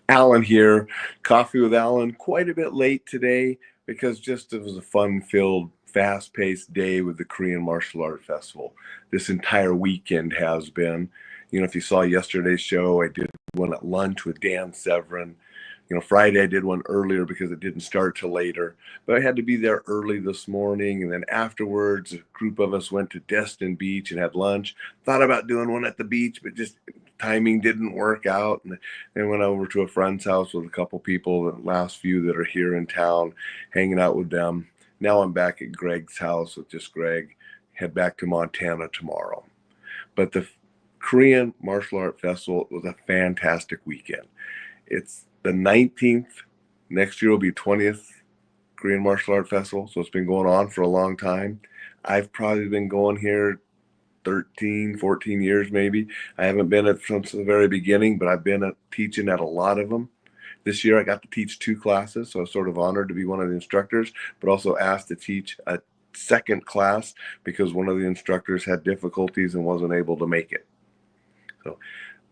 Alan here, Coffee with Alan. Quite a bit late today because just it was a fun-filled, fast-paced day with the Korean Martial Art Festival. This entire weekend has been. If you saw yesterday's show, I did one at lunch with Dan Severin. Friday I did one earlier because it didn't start till later. But I had to be there early this morning, and then afterwards, a group of us went to Destin Beach and had lunch. Thought about doing one at the beach, but just timing didn't work out. And then went over to a friend's house with a couple people, the last few that are here in town, hanging out with them. Now I'm back at Greg's house with just Greg. Head back to Montana tomorrow. But the Korean Martial Art Festival was a fantastic weekend. It's the 19th. Next year will be 20th Korean Martial Art Festival. So it's been going on for a long time. I've probably been going here 13, 14 years maybe. I haven't been at since the very beginning, but I've been teaching at a lot of them. This year I got to teach 2 classes, so I was sort of honored to be one of the instructors, but also asked to teach a second class because one of the instructors had difficulties and wasn't able to make it. So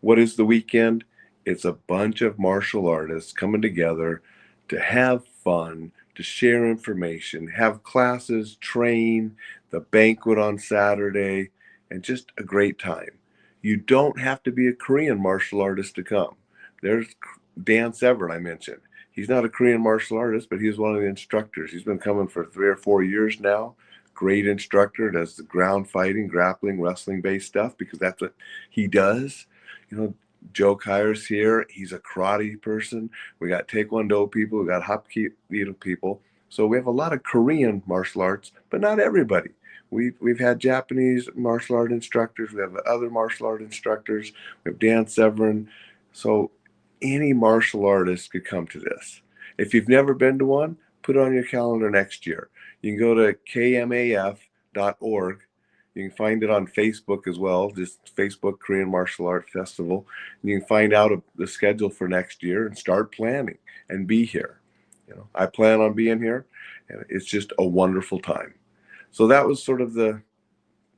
what is the weekend? It's a bunch of martial artists coming together to have fun, to share information, have classes, train, the banquet on Saturday, and just a great time. You don't have to be a Korean martial artist to come. There's Dan Severin, I mentioned. He's not a Korean martial artist, but he's one of the instructors. He's been coming for 3 or 4 years now. Great instructor, does the ground fighting, grappling, wrestling based stuff because that's what he does. Joe Kyer's here. He's a karate person. We got Taekwondo people. We got Hapkido people. So we have a lot of Korean martial arts, but not everybody. We've had Japanese martial art instructors. We have other martial art instructors. We have Dan Severin. So any martial artist could come to this. If you've never been to one, put it on your calendar next year. You can go to kmaf.org. You can find it on Facebook as well, just Facebook Korean Martial Art Festival. And you can find out the schedule for next year and start planning and be here. I plan on being here, and it's just a wonderful time. So that was sort of the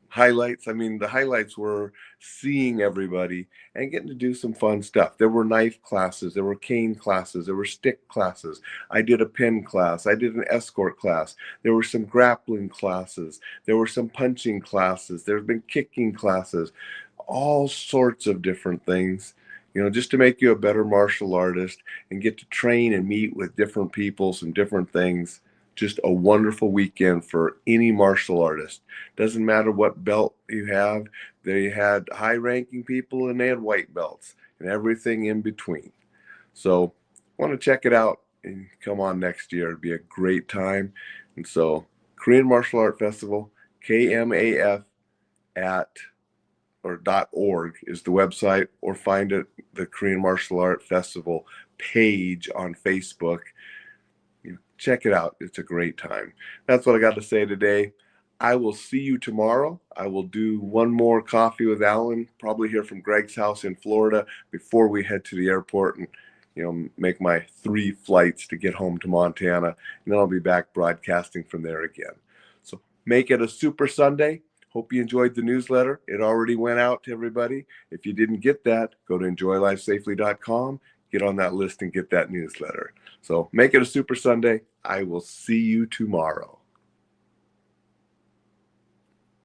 highlights. I mean, the highlights were seeing everybody and getting to do some fun stuff. There were knife classes, there were cane classes, there were stick classes. I did a pin class, I did an escort class. There were some grappling classes, there were some punching classes, there have been kicking classes, all sorts of different things. Just to make you a better martial artist and get to train and meet with different people, some different things. Just a wonderful weekend for any martial artist. Doesn't matter what belt you have. They had high-ranking people and they had white belts and everything in between. So want to check it out and come on next year. It'd be a great time. And so Korean Martial Art Festival, KMAF at or .org is the website, or find it the Korean Martial Art Festival page on Facebook. Check it out. It's a great time. That's what I got to say today. I will see you tomorrow. I will do one more coffee with Alan, probably here from Greg's house in Florida before we head to the airport and make my 3 flights to get home to Montana. And then I'll be back broadcasting from there again. So make it a super Sunday. Hope you enjoyed the newsletter. It already went out to everybody. If you didn't get that, go to enjoylifesafely.com. Get on that list and get that newsletter. So make it a super Sunday. I will see you tomorrow.